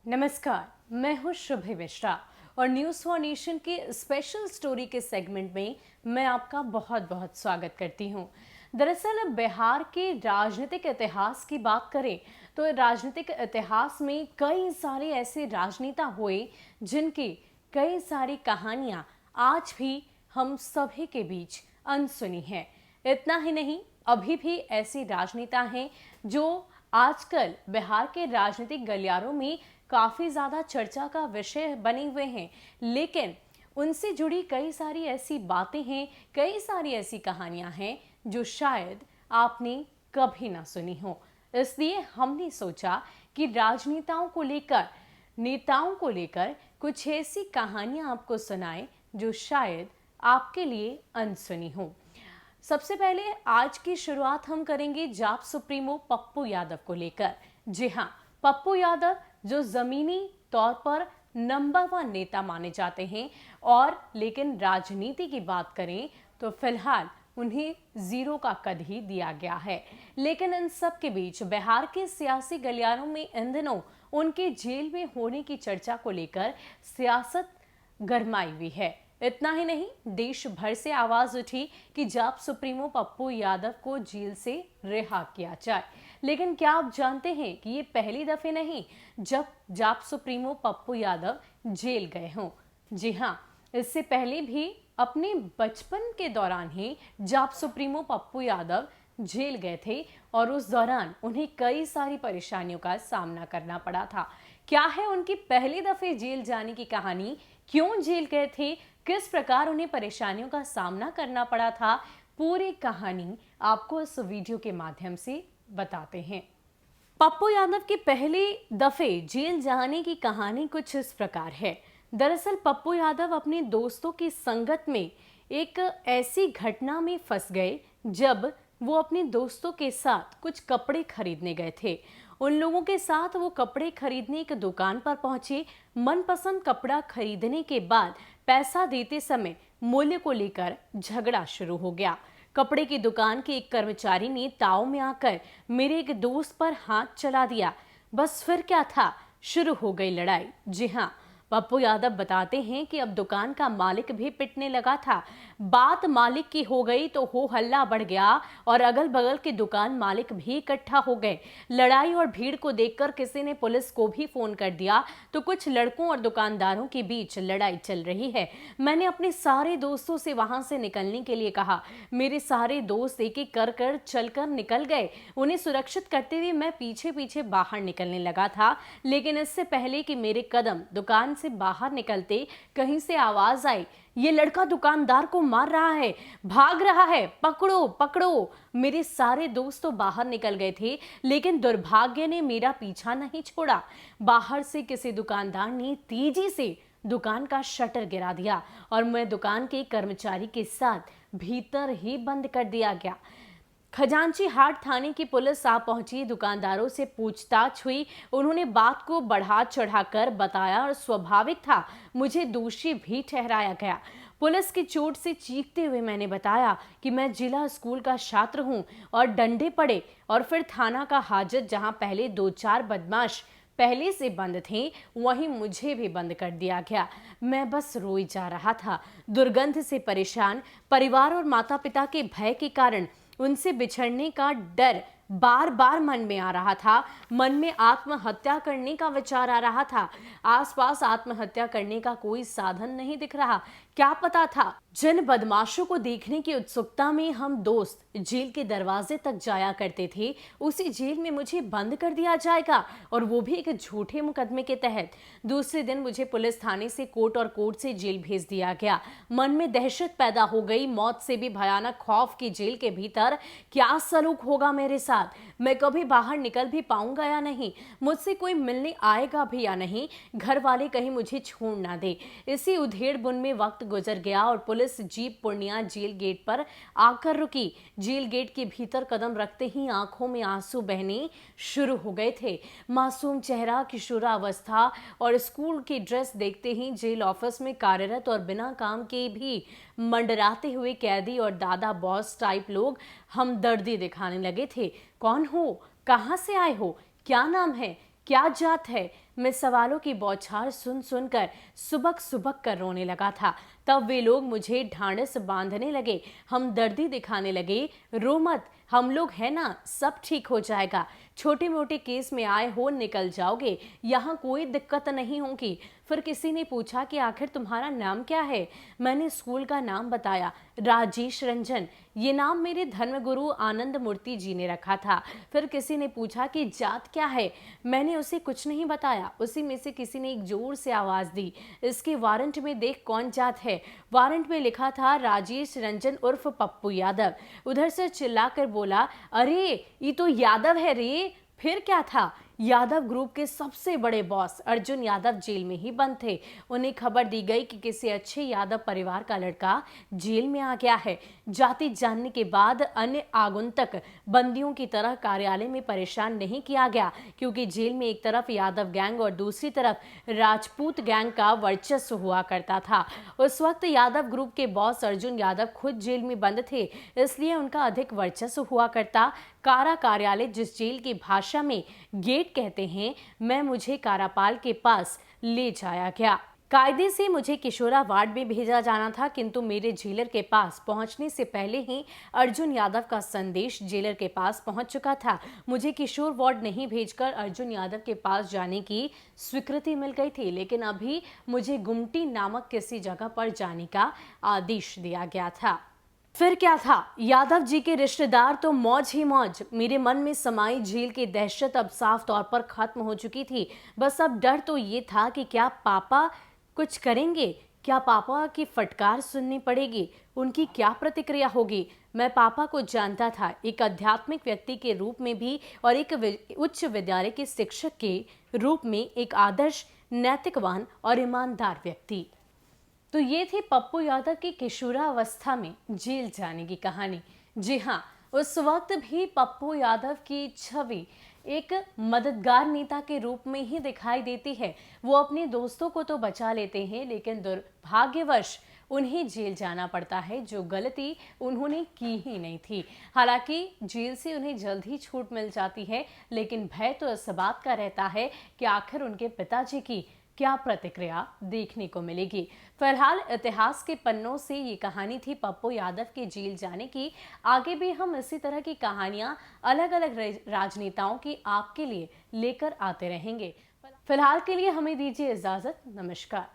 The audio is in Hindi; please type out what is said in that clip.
नमस्कार, मैं हूं शुभि मिश्रा और न्यूज़ फॉर नेशन के स्पेशल स्टोरी के सेगमेंट में मैं आपका बहुत बहुत स्वागत करती हूं। दरअसल बिहार के राजनीतिक इतिहास की बात करें तो राजनीतिक इतिहास में कई सारे ऐसे राजनेता हुए जिनकी कई सारी कहानियां आज भी हम सभी के बीच अनसुनी हैं। इतना ही नहीं, अभी भी ऐसे राजनेता हैं जो आजकल बिहार के राजनीतिक गलियारों में काफ़ी ज़्यादा चर्चा का विषय बने हुए हैं, लेकिन उनसे जुड़ी कई सारी ऐसी बातें हैं, कई सारी ऐसी कहानियां हैं जो शायद आपने कभी ना सुनी हो। इसलिए हमने सोचा कि राजनेताओं को लेकर, नेताओं को लेकर कुछ ऐसी कहानियां आपको सुनाएं जो शायद आपके लिए अनसुनी हो। सबसे पहले आज की शुरुआत हम करेंगे जाप सुप्रीमो पप्पू यादव को लेकर। जी हाँ, पप्पू यादव जो जमीनी तौर पर नंबर 1 नेता माने जाते हैं, और लेकिन राजनीति की बात करें तो फिलहाल उन्हें 0 का कद ही दिया गया है। लेकिन इन सब के बीच बिहार के सियासी गलियारों में इन दिनों उनके जेल में होने की चर्चा को लेकर सियासत गरमाई हुई है। इतना ही नहीं, देश भर से आवाज उठी कि जाप सुप्रीमो पप्पू यादव को जेल से रिहा किया जाए। लेकिन क्या आप जानते हैं कि ये पहली दफे नहीं जब जाप सुप्रीमो पप्पू यादव जेल गए हों। जी हाँ, इससे पहले भी अपने बचपन के दौरान ही जाप सुप्रीमो पप्पू यादव जेल गए थे और उस दौरान उन्हें कई सारी परेशानियों का सामना करना पड़ा था। क्या है उनकी पहली दफे जेल जाने की कहानी, क्यों जेल गए थे, किस प्रकार उन्हें परेशानियों का सामना करना पड़ा था, पूरी कहानी आपको इस वीडियो के माध्यम से बताते हैं। पप्पू यादव की पहली दफे जेल जाने की कहानी कुछ इस प्रकार है। दरअसल पप्पू यादव अपने दोस्तों की संगत में एक ऐसी घटना में फंस गए जब वो अपने दोस्तों के साथ कुछ कपड़े खरीदने गए थे। उन लोगों के साथ वो कपड़े खरीदने एक दुकान पर पहुंचे। मनपसंद कपड़ा खरीदने के बाद पैसा देते समय मूल्य को लेकर झगड़ा शुरू हो गया। कपड़े की दुकान के एक कर्मचारी ने ताव में आकर मेरे एक दोस्त पर हाथ चला दिया। बस फिर क्या था, शुरू हो गई लड़ाई। जी हाँ, पप्पू यादव बताते हैं कि अब दुकान का मालिक भी पिटने लगा था। बात मालिक की हो गई तो हो हल्ला बढ़ गया और अगल बगल के दुकान मालिक भी इकट्ठा हो गए। लड़ाई और भीड़ को देखकर किसी ने पुलिस को भी फोन कर दिया तो कुछ लड़कों और दुकानदारों के बीच लड़ाई चल रही है। मैंने अपने सारे दोस्तों से वहां से निकलने के लिए कहा। मेरे सारे दोस्त एक एक कर चलकर निकल गए। उन्हें सुरक्षित करते हुए मैं पीछे पीछे बाहर निकलने लगा था, लेकिन इससे पहले कि मेरे कदम दुकान से बाहर निकलते कहीं से आवाज आई, ये लड़का दुकानदार को मार रहा है, भाग रहा है, पकड़ो पकड़ो। मेरे सारे दोस्त तो बाहर निकल गए थे, लेकिन दुर्भाग्य ने मेरा पीछा नहीं छोड़ा। बाहर से किसी दुकानदार ने तेजी से दुकान का शटर गिरा दिया और मैं दुकान के कर्मचारी के साथ भीतर ही बंद कर दिया गया। खजांची हाट थाने की पुलिस आ पहुंची। दुकानदारों से पूछताछ हुई। उन्होंने बात को बढ़ा चढ़ाकर बताया और स्वाभाविक था मुझे दोषी भी ठहराया गया। पुलिस की चोट से चीखते हुए मैंने बताया कि मैं जिला स्कूल का छात्र हूं और डंडे पड़े और फिर थाना का हाजत, जहां पहले 2-4 बदमाश पहले से बंद थे, वहीं मुझे भी बंद कर दिया गया। मैं बस रोई जा रहा था। दुर्गंध से परेशान, परिवार और माता पिता के भय के कारण उनसे बिछड़ने का डर बार बार मन में आ रहा था। मन में आत्महत्या करने का विचार आ रहा था। आसपास आत्महत्या करने का कोई साधन नहीं दिख रहा। क्या पता था, जिन बदमाशों को देखने की उत्सुकता में हम दोस्त जेल के दरवाजे तक जाया करते थे, उसी जेल में मुझे बंद कर दिया जाएगा, और वो भी एक झूठे मुकदमे के तहत। दूसरे दिन मुझे पुलिस थाने से कोर्ट और कोर्ट से जेल भेज दिया गया। मन में दहशत पैदा हो गई। मौत से भी भयानक खौफ की जेल के भीतर क्या सलूक होगा मेरे साथ, मैं कभी बाहर निकल भी पाऊंगा या नहीं, मुझसे कोई मिलने आएगा भी या नहीं, घर वाले कहीं मुझे छोड़ ना दे। इसी उधेड़ बुन में वक्त गुजर गया और police jeep Purnia jail gate पर आकर रुकी। जेल गेट के भीतर कदम रखते ही आंखों में आंसू बहने शुरू हो गए थे। मासूम चेहरा, किशोरावस्था और स्कूल की ड्रेस देखते ही जेल ऑफिस में कार्यरत और बिना काम के भी मंडराते हुए कैदी और दादा बॉस टाइप लोग हमदर्दी दिखाने लगे थे। कौन हो, कहां से आए हो, क्या नाम है, क्या जात है? मैं सवालों की बौछार सुन सुनकर सुबक सुबक कर रोने लगा था। तब वे लोग मुझे ढांढस बांधने लगे, हमदर्दी दिखाने लगे। रो मत, हम लोग हैं ना, सब ठीक हो जाएगा। छोटे मोटे केस में आए हो, निकल जाओगे, यहाँ कोई दिक्कत नहीं होगी। फिर किसी ने पूछा कि आखिर तुम्हारा नाम क्या है? मैंने स्कूल का नाम बताया, राजेश रंजन। ये नाम मेरे धर्मगुरु आनंद मूर्ति जी ने रखा था। फिर किसी ने पूछा कि जात क्या है? मैंने उसे कुछ नहीं बताया। उसी में से किसी ने एक जोर से आवाज दी, इसके वारंट में देख कौन जात है। वारंट में लिखा था राजेश रंजन उर्फ पप्पू यादव। उधर से चिल्लाकर बोला, अरे ये तो यादव है रे। फिर क्या था, यादव ग्रुप के सबसे बड़े बॉस अर्जुन यादव जेल में ही बंद थे। उन्हें खबर दी गई कि किसी अच्छे यादव परिवार का लड़का जेल में आ गया है। जाति जानने के बाद अन्य आगंतुक बंदियों की तरह कार्यालय में परेशान नहीं किया गया, क्योंकि जेल में एक तरफ यादव गैंग और दूसरी तरफ राजपूत गैंग का वर्चस्व हुआ करता था। उस वक्त यादव ग्रुप के बॉस अर्जुन यादव खुद जेल में बंद थे, इसलिए उनका अधिक वर्चस्व हुआ करता। कारा कार्यालय, जिस जेल की भाषा में गेट कहते हैं, मैं मुझे कारापाल के पास ले जाया गया। कायदे से मुझे किशोरा वार्ड में भेजा जाना था, किंतु मेरे जेलर के पास पहुंचने से पहले ही अर्जुन यादव का संदेश जेलर के पास पहुंच चुका था। मुझे किशोर वार्ड नहीं भेजकर अर्जुन यादव के पास जाने की स्वीकृति मिल गई थी, लेकिन अभी मुझे गुमटी नामक किसी जगह पर जाने का आदेश दिया गया था। फिर क्या था, यादव जी के रिश्तेदार तो मौज ही मौज। मेरे मन में समाई जेल की दहशत अब साफ तौर पर खत्म हो चुकी थी। बस अब डर तो ये था कि क्या पापा कुछ करेंगे, क्या पापा की फटकार सुननी पड़ेगी, उनकी क्या प्रतिक्रिया होगी। मैं पापा को जानता था, एक आध्यात्मिक व्यक्ति के रूप में भी और एक उच्च विद्यालय के शिक्षक के रूप में एक आदर्श, नैतिकवान और ईमानदार व्यक्ति। तो ये थी पप्पू यादव की किशोरावस्था में जेल जाने की कहानी। जी हाँ, उस वक्त भी पप्पू यादव की छवि एक मददगार नेता के रूप में ही दिखाई देती है। वो अपने दोस्तों को तो बचा लेते हैं, लेकिन दुर्भाग्यवश उन्हें जेल जाना पड़ता है, जो गलती उन्होंने की ही नहीं थी। हालांकि जेल से उन्हें जल्द ही छूट मिल जाती है, लेकिन भय तो इस बात का रहता है कि आखिर उनके पिताजी की क्या प्रतिक्रिया देखने को मिलेगी। फिलहाल इतिहास के पन्नों से ये कहानी थी पप्पू यादव के जेल जाने की। आगे भी हम इसी तरह की कहानियां अलग अलग राजनेताओं की आपके लिए लेकर आते रहेंगे। फिलहाल के लिए हमें दीजिए इजाजत। नमस्कार।